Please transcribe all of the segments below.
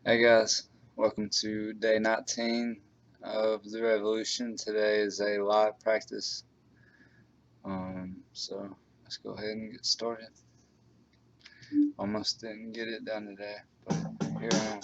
Hey guys, welcome to day 19 of the revolution. Today is a live practice. So let's go ahead and get started. Almost didn't get it done today, but here I am.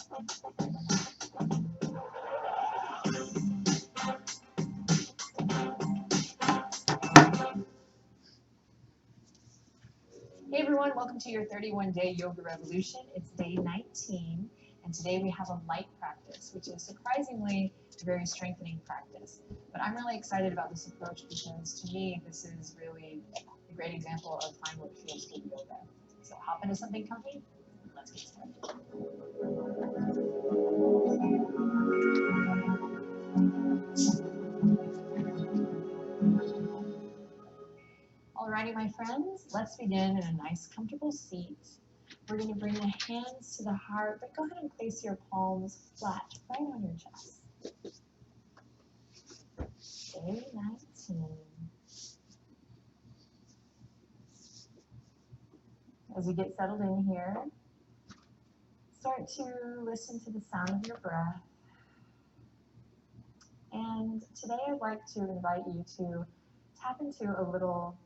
Hey everyone, welcome to your 31-day yoga revolution. It's day 19, and today we have a light practice, which is surprisingly a very strengthening practice. But I'm really excited about this approach because to me, this is really a great example of find what feels good yoga. So hop into something comfy, and let's get started. Alrighty, my friends, let's begin in a nice comfortable seat. We're going to bring the hands to the heart, but go ahead and place your palms flat right on your chest. Day 19. As you get settled in here, start to listen to the sound of your breath. And today I'd like to invite you to tap into a little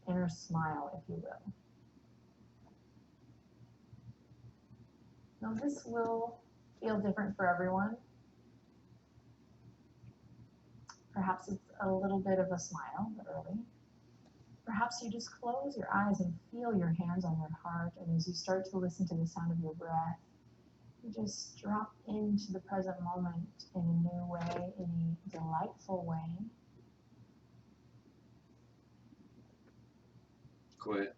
inner smile, if you will. Now this will feel different for everyone. Perhaps it's a little bit of a smile, literally. Perhaps you just close your eyes and feel your hands on your heart, and as you start to listen to the sound of your breath, you just drop into the present moment in a new way, in a delightful way. Quit.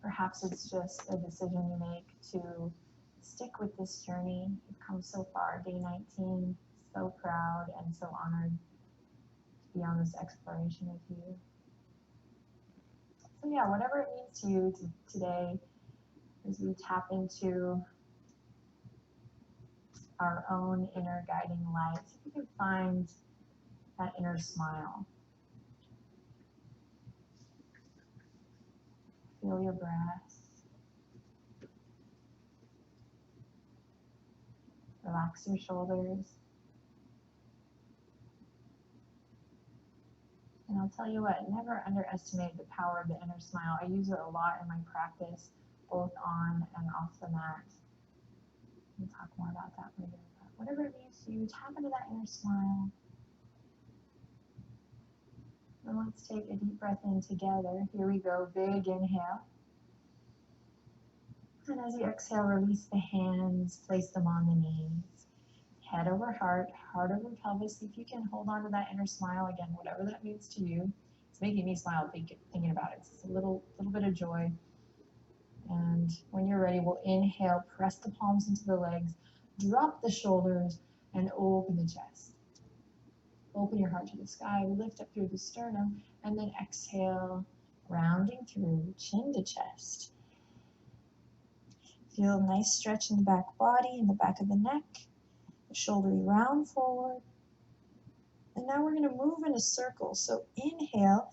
Perhaps it's just a decision you make to stick with this journey. You've come so far, day 19, so proud and so honored to be on this exploration with you. So yeah, whatever it means to you today, as we tap into our own inner guiding light, if you can find that inner smile. Feel your breath. Relax your shoulders. And I'll tell you what, never underestimate the power of the inner smile. I use it a lot in my practice, both on and off the mat. We'll talk more about that later. But whatever it means to you, tap into that inner smile. And let's take a deep breath in together. Here we go, big inhale. And as you exhale, release the hands, place them on the knees. Head over heart, heart over pelvis. See if you can hold on to that inner smile again, whatever that means to you. It's making me smile thinking about it. It's a little bit of joy. And when you're ready, we'll inhale, press the palms into the legs, drop the shoulders, and open the chest. Open your heart to the sky, lift up through the sternum, and then exhale, rounding through chin to chest. Feel a nice stretch in the back body, in the back of the neck. The shoulders round forward. And now we're going to move in a circle. So inhale,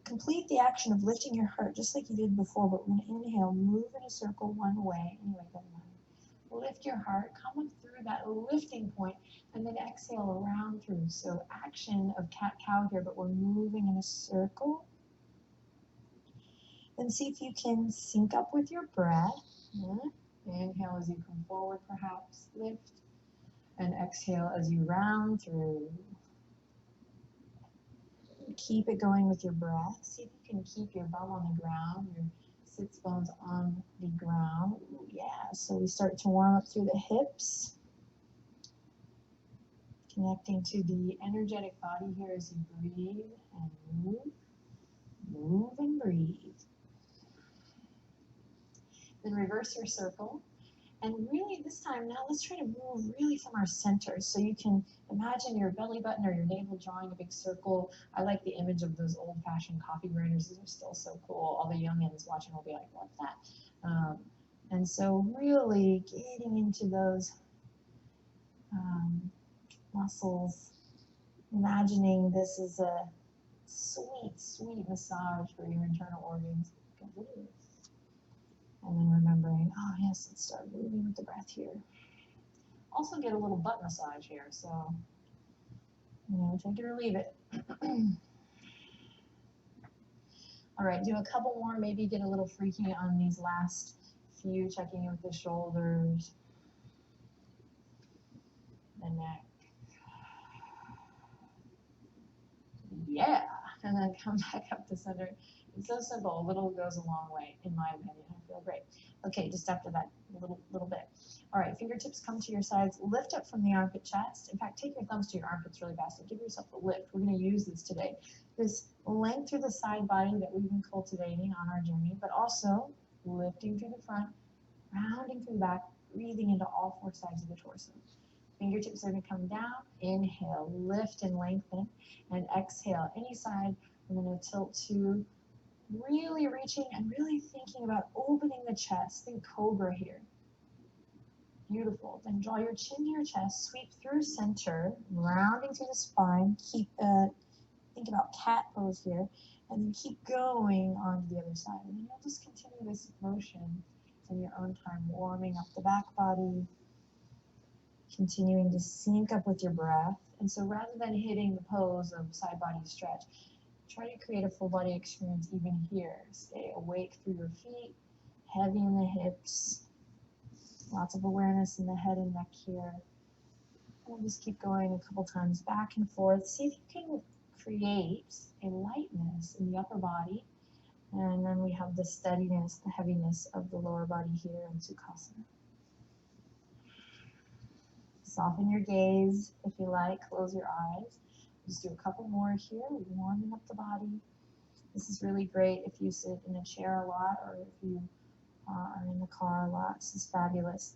complete the action of lifting your heart just like you did before, but we're going to inhale, move in a circle one way, anyway, then one. Lift your heart, come up through that lifting point, and then exhale around through. So action of cat-cow here, but we're moving in a circle. Then see if you can sync up with your breath. Inhale as you come forward, perhaps, lift. And exhale as you round through. Keep it going with your breath. See if you can keep your bum on the ground, your sits bones on the ground. Ooh, yeah, so we start to warm up through the hips. Connecting to the energetic body here as you breathe and move and breathe. Then reverse your circle. And really this time, now let's try to move really from our center. So you can imagine your belly button or your navel drawing a big circle. I like the image of those old-fashioned coffee grinders. These are still so cool. All the youngins watching will be like, what's that? And so really getting into those muscles, imagining this is a sweet, sweet massage for your internal organs. And then remembering Oh yes, let's start moving with the breath here. Also get a little butt massage here, so, take it or leave it. All right, do a couple more, maybe get a little freaky on these last few, checking in with the shoulders, the neck. Yeah, and then come back up to center. It's so simple. A little goes a long way, in my opinion. I feel great. Okay, just after that, a little bit. All right, fingertips come to your sides. Lift up from the armpit chest. In fact, take your thumbs to your armpits really fast and give yourself a lift. We're going to use this today. This length through the side body that we've been cultivating on our journey, but also lifting through the front, rounding through the back, breathing into all four sides of the torso. Fingertips are going to come down. Inhale, lift and lengthen, and exhale. Any side, I'm going to tilt to really reaching and really thinking about opening the chest. Think cobra here. Beautiful. Then draw your chin to your chest, sweep through center, rounding through the spine. Think about cat pose here, and then keep going on to the other side. And then you'll just continue this motion in your own time, warming up the back body, continuing to sync up with your breath. And so rather than hitting the pose of side body stretch, try to create a full body experience even here. Stay awake through your feet, heavy in the hips, lots of awareness in the head and neck here. We'll just keep going a couple times back and forth. See if you can create a lightness in the upper body. And then we have the steadiness, the heaviness of the lower body here in Sukhasana. Soften your gaze if you like, close your eyes. Just do a couple more here, warming up the body. This is really great if you sit in a chair a lot or if you are in the car a lot. This is fabulous.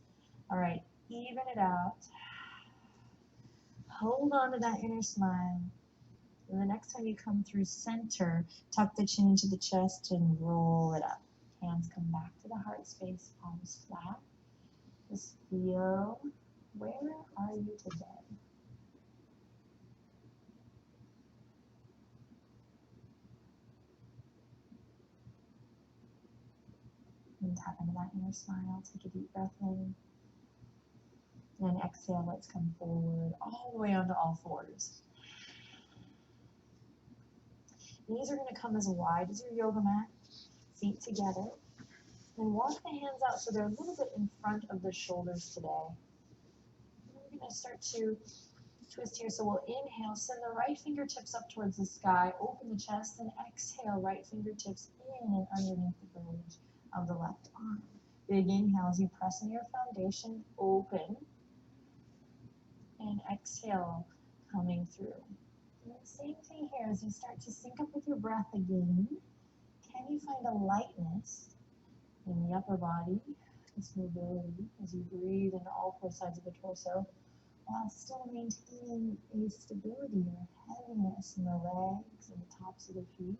All right, even it out. Hold on to that inner smile. And the next time you come through center, tuck the chin into the chest and roll it up. Hands come back to the heart space, palms flat. Just feel, where are you today? And tap into that inner smile. Take a deep breath in. And exhale, let's come forward all the way onto all fours. Knees are going to come as wide as your yoga mat, feet together. And walk the hands out so they're a little bit in front of the shoulders today. We're going to start to twist here. So we'll inhale, send the right fingertips up towards the sky, open the chest, and exhale, right fingertips in and underneath the bridge of the left arm. Big inhale as you press in your foundation, open, and exhale, coming through. And the same thing here as you start to sync up with your breath again. Can you find a lightness in the upper body, this mobility as you breathe into all four sides of the torso, while still maintaining a stability or heaviness in the legs and the tops of the feet?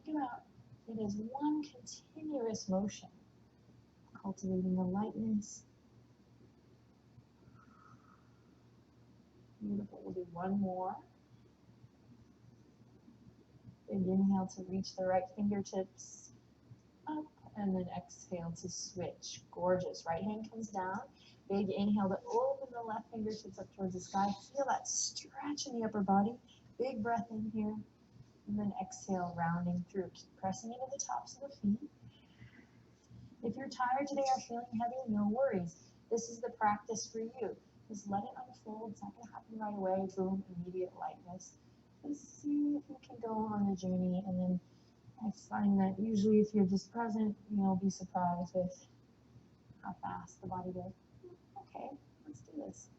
Think about it as one continuous motion, cultivating the lightness. Beautiful. We'll do one more. Big inhale to reach the right fingertips up, and then exhale to switch. Gorgeous. Right hand comes down. Big inhale to open the left fingertips up towards the sky. Feel that stretch in the upper body. Big breath in here. And then exhale, rounding through. Keep pressing into the tops of the feet. If you're tired today or feeling heavy, no worries. This is the practice for you. Just let it unfold. It's not going to happen right away. Boom, immediate lightness. Just see if you can go on the journey. And then I find that usually if you're just present, you'll be surprised with how fast the body goes. Okay, let's do this.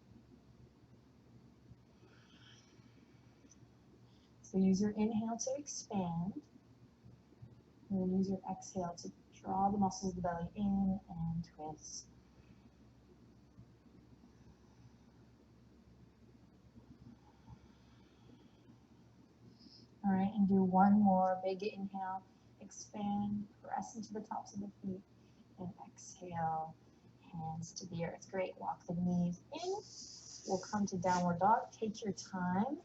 So use your inhale to expand. And then use your exhale to draw the muscles of the belly in and twist. All right, and do one more. Big inhale, expand, press into the tops of the feet, and exhale, hands to the earth. Great, walk the knees in. We'll come to downward dog. Take your time.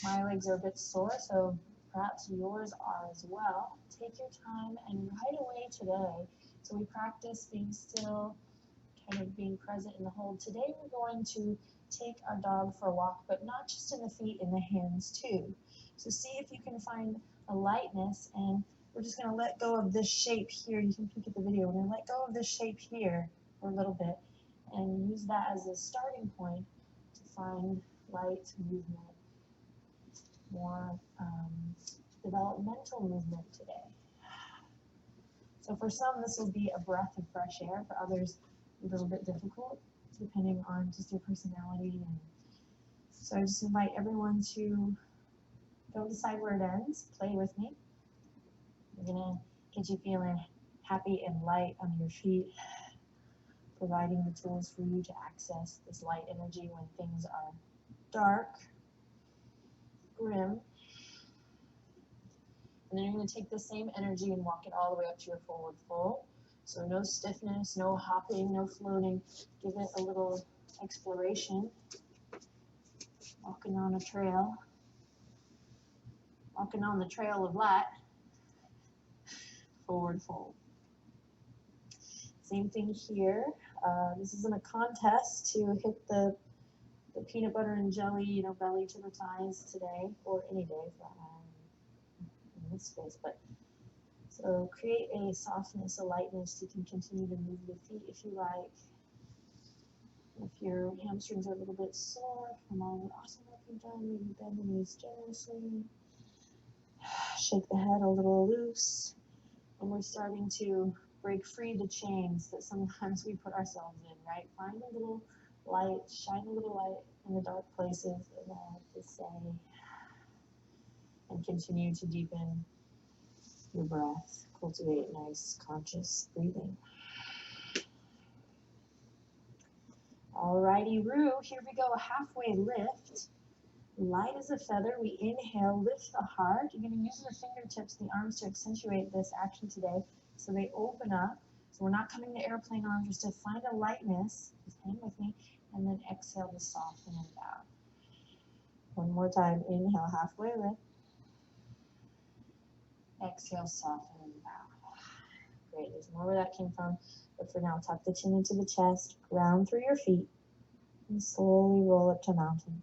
My legs are a bit sore, so perhaps yours are as well. Take your time, and right away today, So we practice being still, kind of being present in the hold. Today we're going to take our dog for a walk, but not just in the feet, in the hands too. So see if you can find a lightness, and we're just going to let go of this shape here. You can peek at the video. We're going to let go of this shape here for a little bit and use that as a starting point to find light movement, more developmental movement today. So for some, this will be a breath of fresh air. For others, a little bit difficult, depending on just your personality. And so I just invite everyone to don't decide where it ends. Play with me. I'm gonna get you feeling happy and light on your feet, providing the tools for you to access this light energy when things are dark, grim. And then you're going to take the same energy and walk it all the way up to your forward fold. So no stiffness, no hopping, no floating. Give it a little exploration. Walking on a trail. Walking on the trail of light. Forward fold. Same thing here. This isn't a contest to hit the peanut butter and jelly, belly to the thighs today, or any day for that matter in this space. But so create a softness, a lightness. You can continue to move the feet if you like. If your hamstrings are a little bit sore from all the awesome work you've done, maybe bend the knees generously. Shake the head a little loose. And we're starting to break free the chains that sometimes we put ourselves in, right? Find a little light, shine a little light in the dark places, and I have to say, and continue to deepen your breath. Cultivate nice, conscious breathing. Alrighty, Roo, here we go, halfway lift. Light as a feather, we inhale, lift the heart. You're going to use the fingertips, the arms to accentuate this action today. So they open up. So we're not coming to airplane arms, just to find a lightness. Just hang with me. And then exhale to soften and bow. One more time, inhale, halfway lift. Exhale, soften and bow. Great, there's more where that came from. But for now, tuck the chin into the chest, ground through your feet, and slowly roll up to mountain.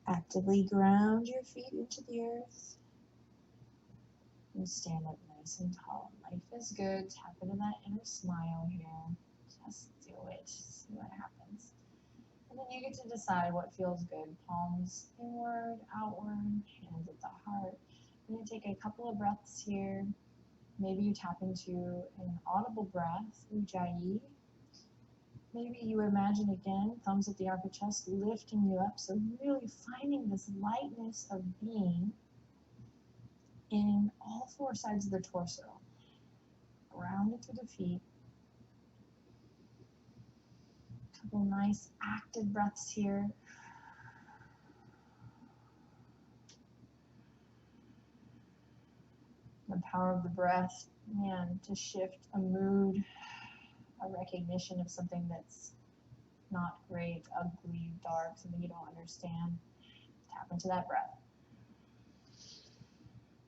Actively ground your feet into the earth and stand up nice and tall. Life is good. Tap into that inner smile here. Just do it. See what happens. And then you get to decide what feels good. Palms inward, outward, hands at the heart. I'm going to take a couple of breaths here. Maybe you tap into an audible breath, ujjayi. Maybe you imagine again, thumbs at the armpit chest, lifting you up. So really finding this lightness of being in all four sides of the torso. Grounded through the feet. Couple nice active breaths here. The power of the breath, man, to shift a mood, a recognition of something that's not great, ugly, dark, something you don't understand. Tap into that breath.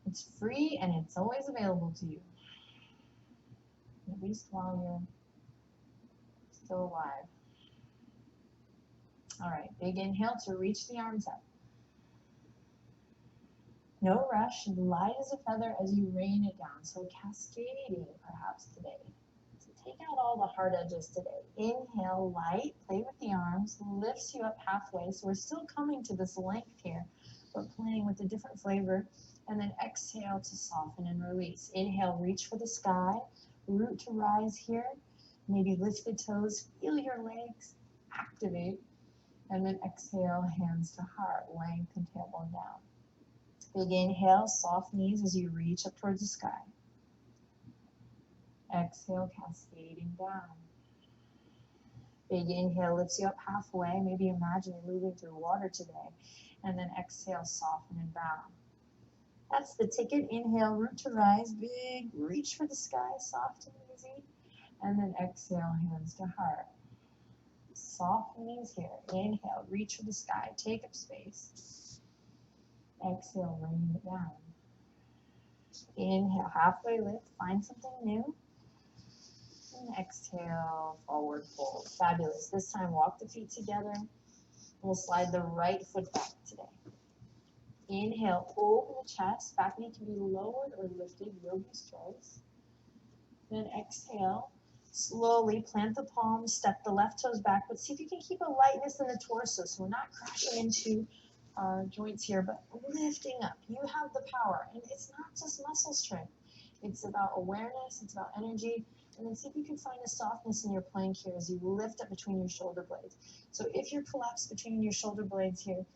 It's free and it's always available to you, at least while you're still alive. All right, big inhale to reach the arms up. No rush, light as a feather as you rain it down. So cascading perhaps today. So take out all the hard edges today. Inhale, light, play with the arms, lifts you up halfway. So we're still coming to this length here, but playing with a different flavor. And then exhale to soften and release. Inhale, reach for the sky, root to rise here. Maybe lift the toes, feel your legs, activate. And then exhale, hands to heart, lengthen tailbone down. Big inhale, soft knees as you reach up towards the sky. Exhale, cascading down. Big inhale lifts you up halfway. Maybe imagine you're moving through water today. And then exhale, soften and bow. That's the ticket. Inhale, root to rise. Big reach for the sky, soft and easy. And then exhale, hands to heart. Soft knees here. Inhale, reach for the sky, take up space. Exhale, rain it down. Inhale, halfway lift, find something new. And exhale, forward fold. Fabulous. This time, walk the feet together. We'll slide the right foot back today. Inhale, open the chest. Back knee can be lowered or lifted, yogi's choice. Then exhale, slowly plant the palms, step the left toes back, but see if you can keep a lightness in the torso so we're not crashing into our joints here, but lifting up. You have the power, and it's not just muscle strength. It's about awareness, it's about energy, and then see if you can find a softness in your plank here as you lift up between your shoulder blades. So if you're collapsed between your shoulder blades here,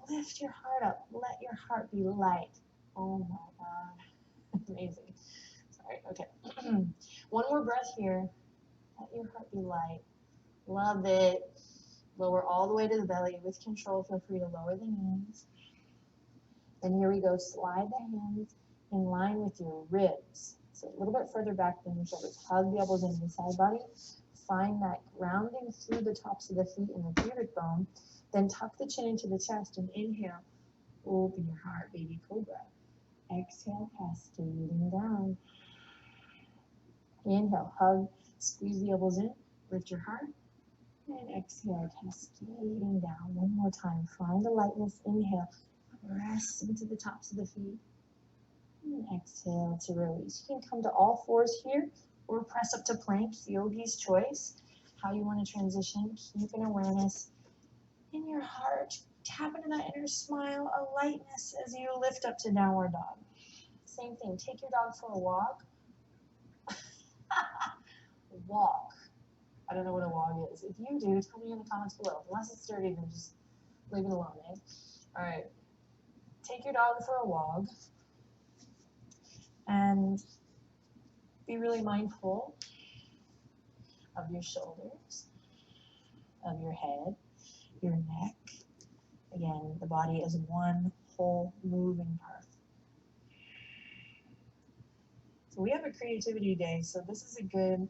lift your heart up. Let your heart be light. Oh my God. Amazing. Sorry. Okay. One more breath here. Let your heart be light. Love it. Lower all the way to the belly. With control, feel free to lower the knees. And here we go. Slide the hands in line with your ribs. So a little bit further back than your shoulders. Hug the elbows into the side body. Find that grounding through the tops of the feet and the pubic bone. Then tuck the chin into the chest and inhale. Open your heart, baby cobra. Exhale, cascading down. Inhale, hug, squeeze the elbows in, lift your heart. And exhale, cascading down. One more time. Find the lightness. Inhale, press into the tops of the feet. And exhale to release. You can come to all fours here or press up to plank, yogi's choice. How you want to transition. Keep an awareness in your heart. Tap into that inner smile, a lightness as you lift up to downward dog. Same thing. Take your dog for a walk. Walk. I don't know what a wog is. If you do, tell me in the comments below. Unless it's dirty, then just leave it alone, eh? All right. Take your dog for a walk and be really mindful of your shoulders, of your head, your neck. Again, the body is one whole moving part. So we have a creativity day, so this is a good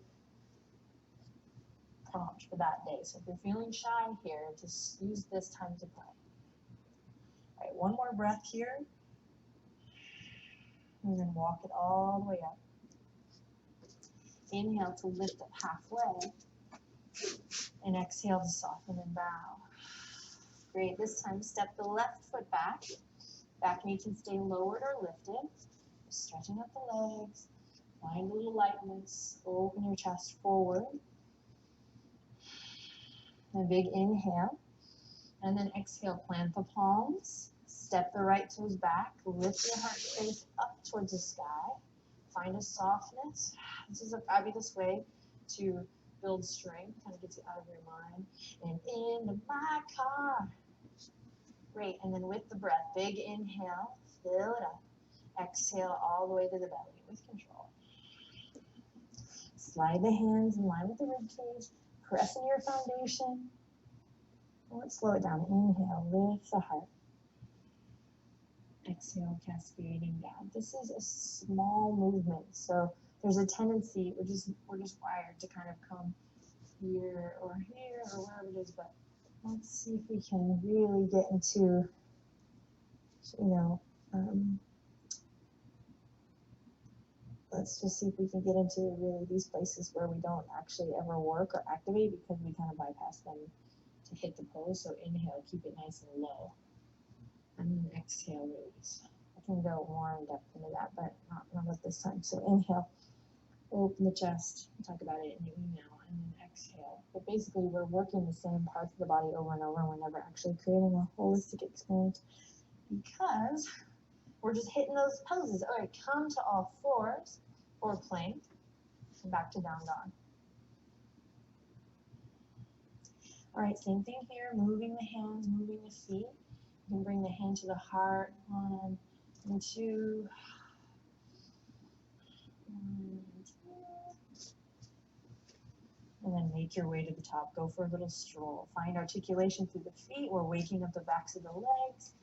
prompt for that day. So if you're feeling shy here, just use this time to play. All right, one more breath here. And then walk it all the way up. Inhale to lift up halfway. And exhale to soften and bow. Great. This time, step the left foot back. Back knee can stay lowered or lifted. Stretching up the legs. Find a little lightness. Open your chest forward. A big inhale. And then exhale, plant the palms. Step the right toes back. Lift your heart space up towards the sky. Find a softness. This is a fabulous way to build strength. Kind of gets you out of your mind. And into my car. Great. And then with the breath, big inhale. Fill it up. Exhale all the way to the belly with control. Slide the hands in line with the rib cage. Press into your foundation. Let's slow it down. Inhale, lift the heart. Exhale, cascading down. This is a small movement, so there's a tendency, we're just wired to kind of come here or wherever it is, but let's see if we can really get into, let's just see if we can get into really these places where we don't actually ever work or activate because we kind of bypass them to hit the pose. So inhale, keep it nice and low. And then exhale, release. I can go more in depth into that, but not at this time. So inhale, open the chest. We'll talk about it in the email. And then exhale. But basically, we're working the same parts of the body over and over, and we're never actually creating a holistic experience because we're just hitting those poses. All right, come to all fours or plank and back to down dog. All right, same thing here, moving the hands, moving the feet. You can bring the hand to the heart, 1 and 2. 1 and 2. And then make your way to the top. Go for a little stroll. Find articulation through the feet. We're waking up the backs of the legs.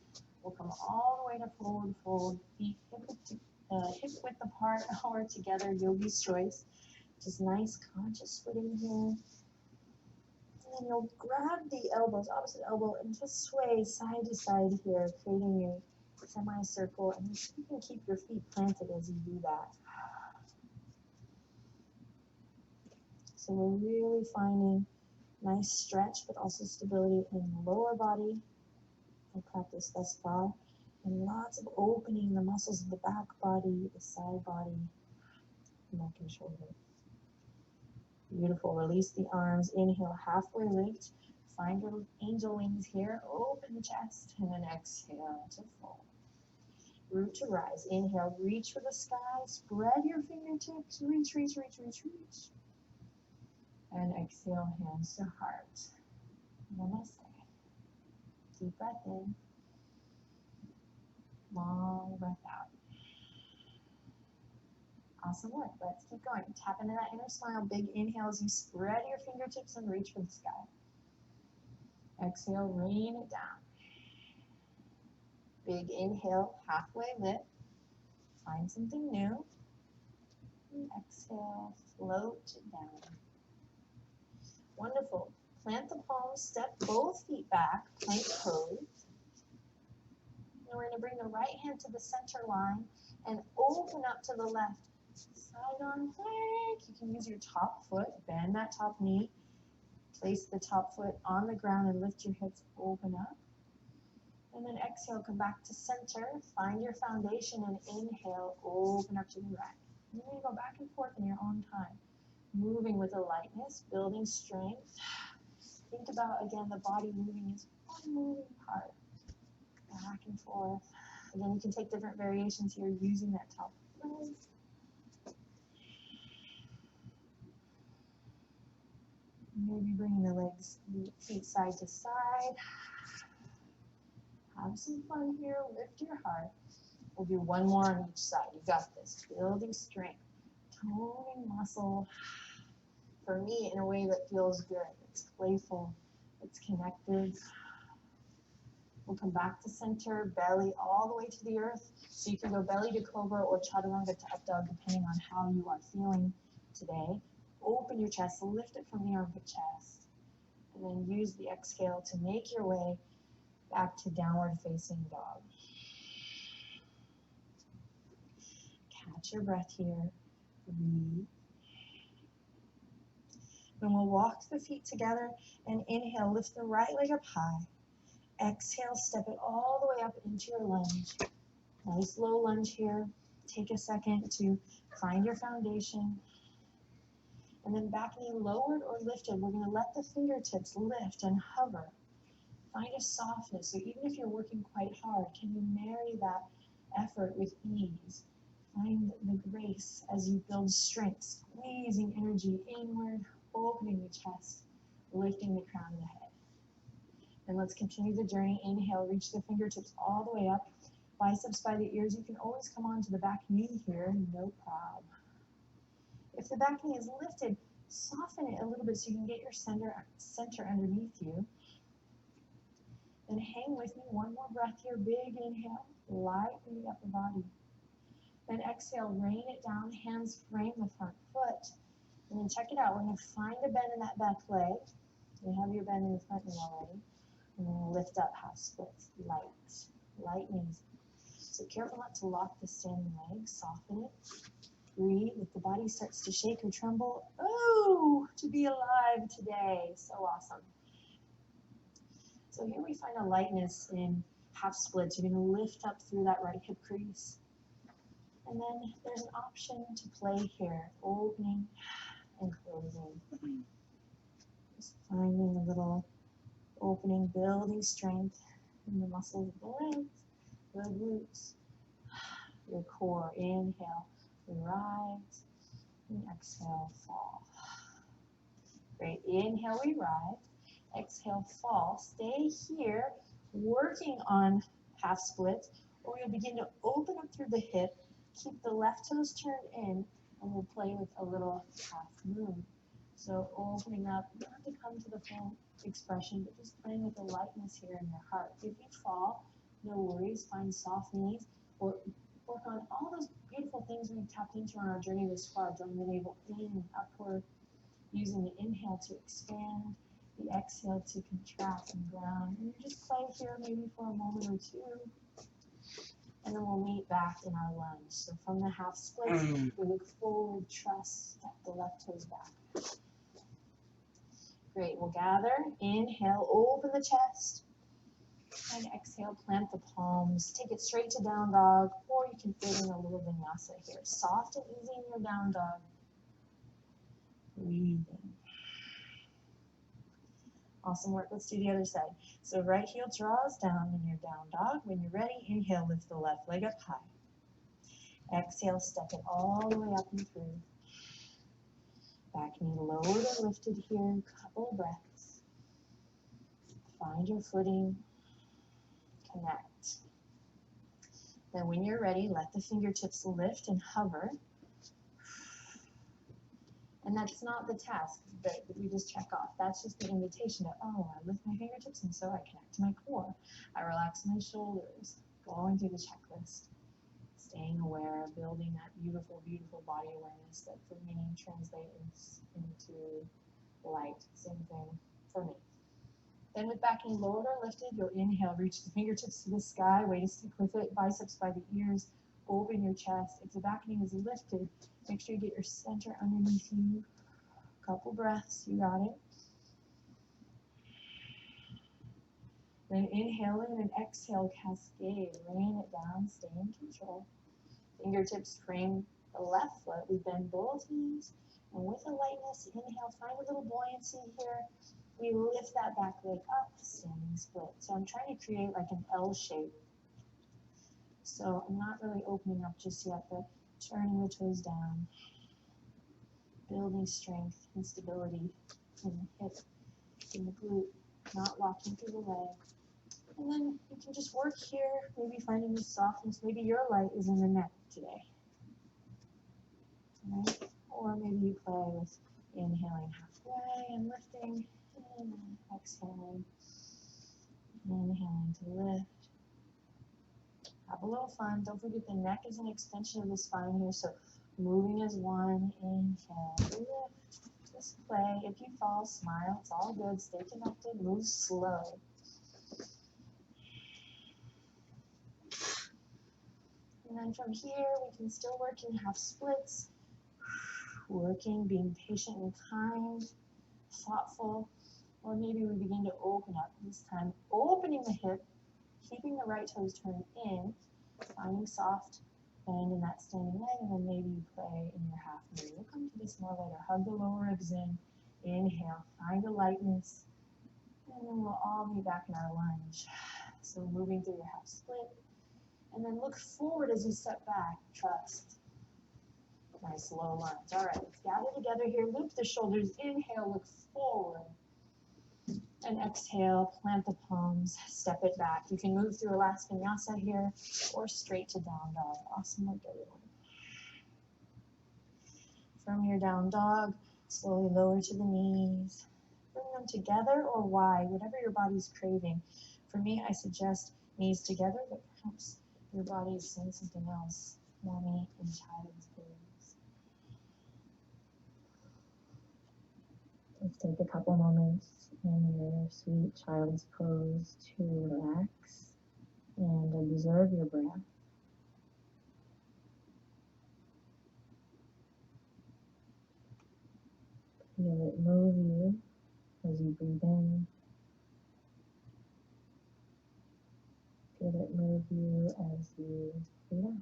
We'll come all the way to forward fold. Feet hip width apart or together, yogi's choice. Just nice conscious footing here. And then you'll grab the elbows, opposite elbow, and just sway side to side here, creating a semicircle. And you can keep your feet planted as you do that. So we're really finding nice stretch, but also stability in the lower body. I practiced thus far. And lots of opening the muscles of the back body, the side body, neck and shoulder. Beautiful. Release the arms. Inhale, halfway lift. Find your angel wings here. Open the chest. And then exhale to fold. Root to rise. Inhale, reach for the sky. Spread your fingertips. Reach, reach, reach, reach, reach. And exhale, hands to heart. Namaste. Deep breath in. Long breath out. Awesome work. Let's keep going. Tap into that inner smile. Big inhale as you spread your fingertips and reach for the sky. Exhale, rain it down. Big inhale, halfway lift. Find something new. And exhale, float it down. Wonderful. Plant the palms, step both feet back, plank pose. And we're going to bring the right hand to the center line and open up to the left. Side on plank. You can use your top foot, bend that top knee. Place the top foot on the ground and lift your hips, open up. And then exhale, come back to center. Find your foundation and inhale, open up to the right. And then you go back and forth in your own time. Moving with a lightness, building strength. Think about, again, the body moving is one moving part. Back and forth. Again, you can take different variations here using that top leg. Maybe bringing the legs, the feet side to side. Have some fun here. Lift your heart. We'll do one more on each side. You got this. Building strength. Toning muscle. For me, in a way that feels good. It's playful. It's connected. We'll come back to center. Belly all the way to the earth. So you can go belly to cobra or chaturanga to up dog, depending on how you are feeling today. Open your chest. Lift it from the armpit chest. And then use the exhale to make your way back to downward facing dog. Catch your breath here. Breathe. Then we'll walk the feet together and inhale, lift the right leg up high. Exhale, step it all the way up into your lunge. Nice low lunge here. Take a second to find your foundation. And then back knee lowered or lifted. We're going to let the fingertips lift and hover. Find a softness. So even if you're working quite hard, can you marry that effort with ease? Find the grace as you build strength, squeezing energy inward, opening the chest, lifting the crown of the head. And let's continue the journey. Inhale, reach the fingertips all the way up. Biceps by the ears. You can always come onto the back knee here, no problem. If the back knee is lifted, soften it a little bit so you can get your center underneath you. Then hang with me. One more breath here. Big inhale. Lighten the upper body. Then exhale, rain it down. Hands frame the front foot. And then check it out. We're going to find a bend in that back leg. You have your bend in the front knee already. And then lift up, half splits. Light and easy. So careful not to lock the standing leg. Soften it. Breathe. If the body starts to shake or tremble, oh, to be alive today. So awesome. So here we find a lightness in half splits. You're going to lift up through that right hip crease. And then there's an option to play here, opening and closing. Just finding a little opening, building strength in the muscles of the legs, the glutes, your core. Inhale, rise, and exhale, fall. Great. Inhale, we rise. Exhale, fall. Stay here, working on half splits, or you'll begin to open up through the hip. Keep the left toes turned in, and we'll play with a little half moon. So opening up, you don't have to come to the full expression, but just playing with the lightness here in your heart. If you fall, no worries. Find soft knees, or work on all those beautiful things we've tapped into on our journey this far. Drawing the navel in, upward, using the inhale to expand, The exhale to contract and ground. And you just play here maybe for a moment or two. And then we'll meet back in our lunge. So from the half split, we look forward, trust, step the left toes back. Great, we'll gather, inhale, open the chest, and exhale, plant the palms, take it straight to down dog, or you can fit in a little vinyasa here. Soft and easy in your down dog. Breathing. Awesome work, let's do the other side. So right heel draws down in your down dog. When you're ready, inhale, lift the left leg up high. Exhale, step it all the way up and through. Back knee lowered or lifted here, couple of breaths. Find your footing, connect. Then when you're ready, let the fingertips lift and hover. And that's not the task that we just check off. That's just the invitation to, oh, I lift my fingertips and so I connect to my core. I relax my shoulders, going through the checklist. Staying aware, building that beautiful, beautiful body awareness that for me translates into light. Same thing for me. Then with back knee lowered or lifted, you'll inhale, reach the fingertips to the sky, way to stick with it, biceps by the ears, open your chest. If the back knee is lifted, make sure you get your center underneath you. Couple breaths, you got it. Then inhale in and exhale, cascade, rain it down, stay in control. Fingertips frame the left foot, we bend both knees, and with a lightness, inhale, find a little buoyancy here. We lift that back leg up, standing split. So I'm trying to create like an L shape. So I'm not really opening up just yet, but turning the toes down, building strength and stability in the hip, in the glute, not locking through the leg. And then you can just work here, maybe finding the softness. Maybe your light is in the neck today. Right? Or maybe you play with inhaling halfway and lifting, and exhaling, inhaling to lift. Have a little fun. Don't forget the neck is an extension of the spine here, so moving as one. Inhale, lift. Just play. If you fall, smile. It's all good. Stay connected. Move slow. And then from here, we can still work in half splits. Working, being patient and kind, thoughtful. Or maybe we begin to open up this time, opening the hip, keeping the right toes turned in, finding soft bend in that standing leg, and then maybe you play in your half knee. We'll come to this more later. Hug the lower ribs in. Inhale, find a lightness, and then we'll all be back in our lunge. So moving through your half split, and then look forward as you step back. Trust. Nice low lunge. All right, let's gather together here. Loop the shoulders. Inhale, look forward. And exhale, plant the palms, step it back. You can move through a last vinyasa here or straight to down dog. Awesome work, everyone. From your down dog, slowly lower to the knees. Bring them together or wide, whatever your body's craving. For me, I suggest knees together, but perhaps your body is saying something else. Mommy in child's pose. Let's take a couple moments in your sweet child's pose to relax and observe your breath. Feel it move you as you breathe in. Feel it move you as you breathe out.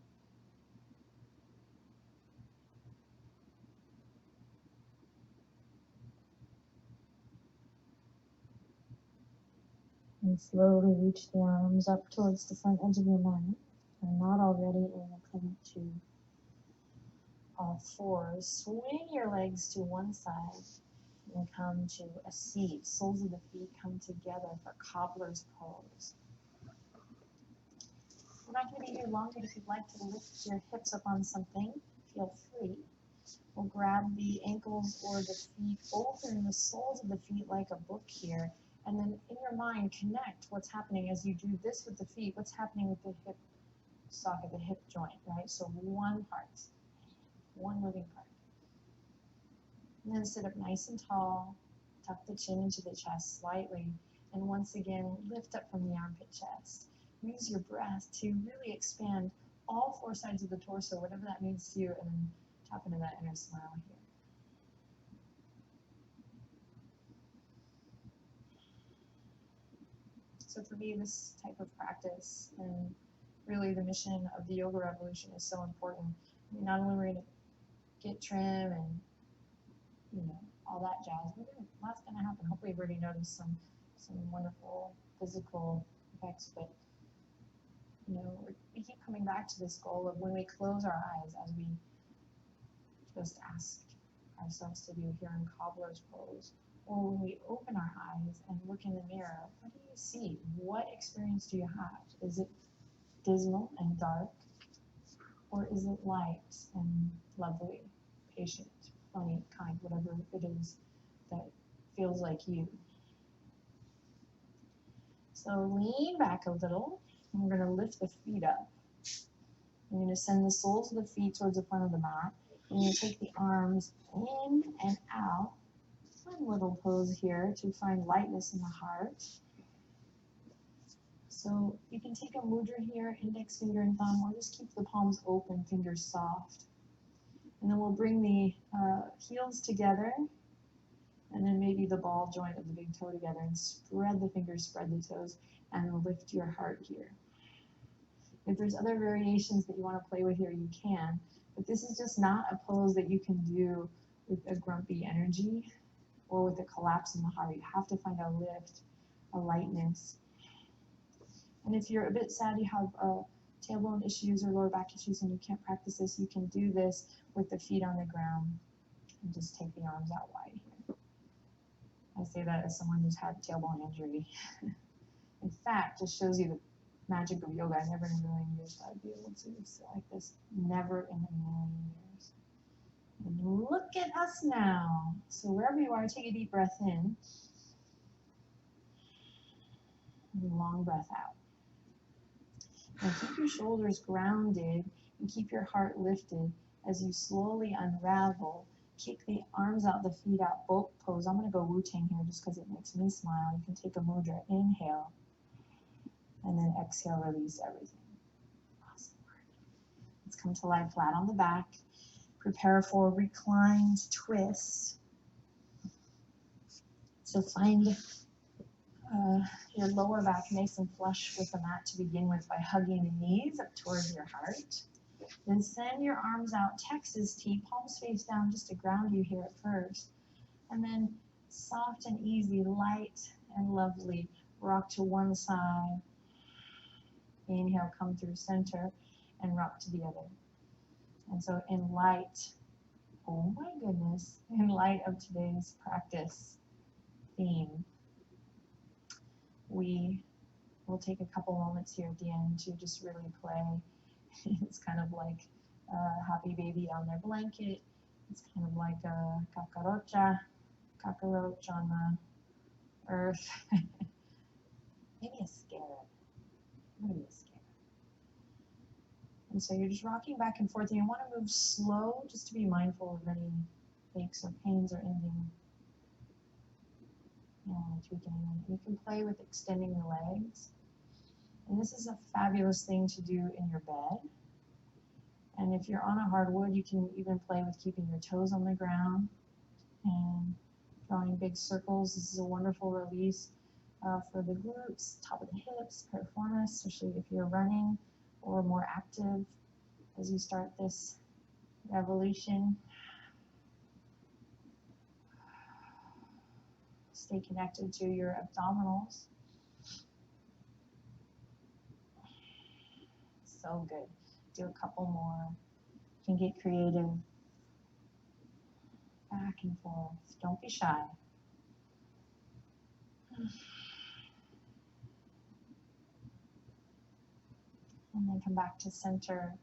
And slowly reach the arms up towards the front edge of your mat. If you're not already, and come to all fours. Swing your legs to one side and come to a seat. Soles of the feet come together for cobbler's pose. We're not going to be here long, but if you'd like to lift your hips up on something, feel free. We'll grab the ankles or the feet, open the soles of the feet like a book here, and then in your mind connect what's happening as you do this with the feet, what's happening with the hip socket, the hip joint, right? So one part, one moving part. And then sit up nice and tall, Tuck the chin into the chest slightly. And once again, lift up from the armpit chest. Use your breath to really expand all four sides of the torso, whatever that means to you, and then tap into that inner smile here. So for me, this type of practice and really the mission of the yoga revolution is so important. I mean, not only we're going to get trim and all that jazz, lots going to happen. Hopefully you've already noticed some wonderful physical effects, but we keep coming back to this goal of when we close our eyes, as we just asked ourselves to do here in cobbler's pose, or when we open our eyes and look in the mirror, what do you see? What experience do you have? Is it dismal and dark, or is it light and lovely, patient, funny, kind, whatever it is that feels like you? So lean back a little, and we're going to lift the feet up. You're going to send the soles of the feet towards the front of the mat. You're going to take the arms in and out. Fun little pose here to find lightness in the heart. So you can take a mudra here, index finger and thumb, or just keep the palms open, fingers soft. And then we'll bring the heels together, and then maybe the ball joint of the big toe together, and spread the fingers, spread the toes, and lift your heart here. If there's other variations that you want to play with here, you can. But this is just not a pose that you can do with a grumpy energy or with a collapse in the heart. You have to find a lift, a lightness. And if you're a bit sad, you have tailbone issues or lower back issues and you can't practice this, you can do this with the feet on the ground and just take the arms out wide here. I say that as someone who's had tailbone injury. In fact, just shows you the magic of yoga. I never in a million years thought I'd be able to sit like this. Never in a million years. And look at us now. So wherever you are, take a deep breath in. And a long breath out. Now keep your shoulders grounded and keep your heart lifted as you slowly unravel. Kick the arms out, the feet out, boat pose. I'm going to go Wu-Tang here just because it makes me smile. You can take a mudra. Inhale. And then exhale, release everything. Awesome work. Let's come to lie flat on the back. Prepare for reclined twist. So find your lower back nice and flush with the mat to begin with by hugging the knees up towards your heart. Then send your arms out, Texas T, palms face down just to ground you here at first. And then soft and easy, light and lovely, rock to one side. Inhale, come through center and rock to the other. And so in light, oh my goodness, in light of today's practice theme, we will take a couple moments here at the end to just really play. It's kind of like a happy baby on their blanket. It's kind of like a cockroach on the earth. Maybe a scarab. Maybe a scarab. And so you're just rocking back and forth, and you want to move slow just to be mindful of any aches or pains or anything. Tweaking. You can play with extending the legs. And this is a fabulous thing to do in your bed. And if you're on a hardwood, you can even play with keeping your toes on the ground and drawing big circles. This is a wonderful release for the glutes, top of the hips, piriformis, especially if you're running or more active as you start this revolution. Stay connected to your abdominals. So good. Do a couple more. You can get creative. Back and forth. Don't be shy. And then come back to center.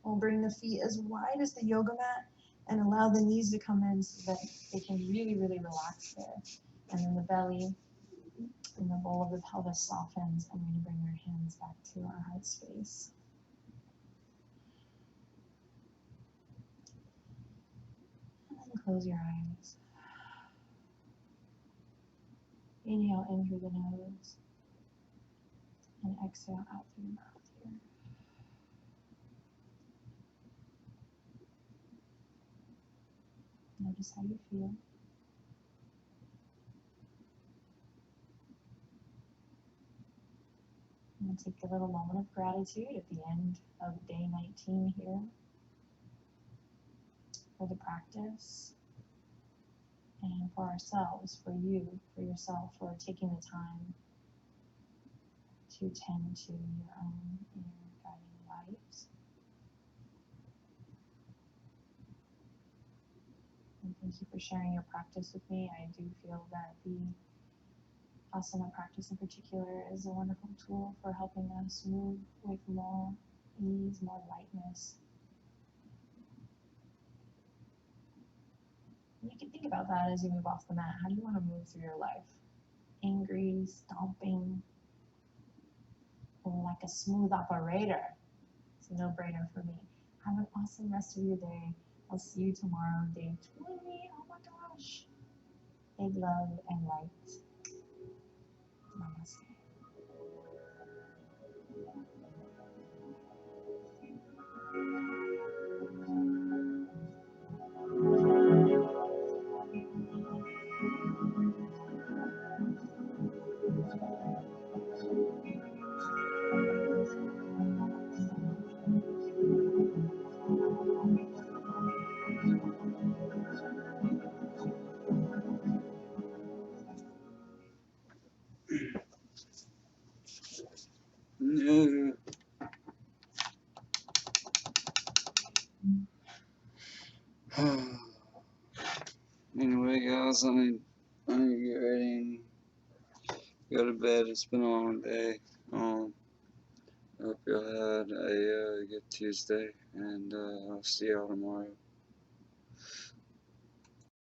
We'll bring the feet as wide as the yoga mat and allow the knees to come in so that they can really, really relax there. And then the belly and the bowl of the pelvis softens, and we're going to bring our hands back to our heart space. And then close your eyes. Inhale in through the nose and exhale out through the mouth here. Notice how you feel. I'm going to take a little moment of gratitude at the end of day 19 here for the practice and for ourselves, for you, for yourself, for taking the time to tend to your own inner guiding light. And thank you for sharing your practice with me. I do feel that the asana practice in particular is a wonderful tool for helping us move with more ease, more lightness. And you can think about that as you move off the mat. How do you want to move through your life? Angry, stomping, or like a smooth operator? It's a no-brainer for me. Have an awesome rest of your day. I'll see you tomorrow, day 20. Oh my gosh. Big love and light. Namaste. No. Anyway, guys, I need to get ready and go to bed. It's been a long day. I hope y'all had a good Tuesday, and I'll see y'all tomorrow.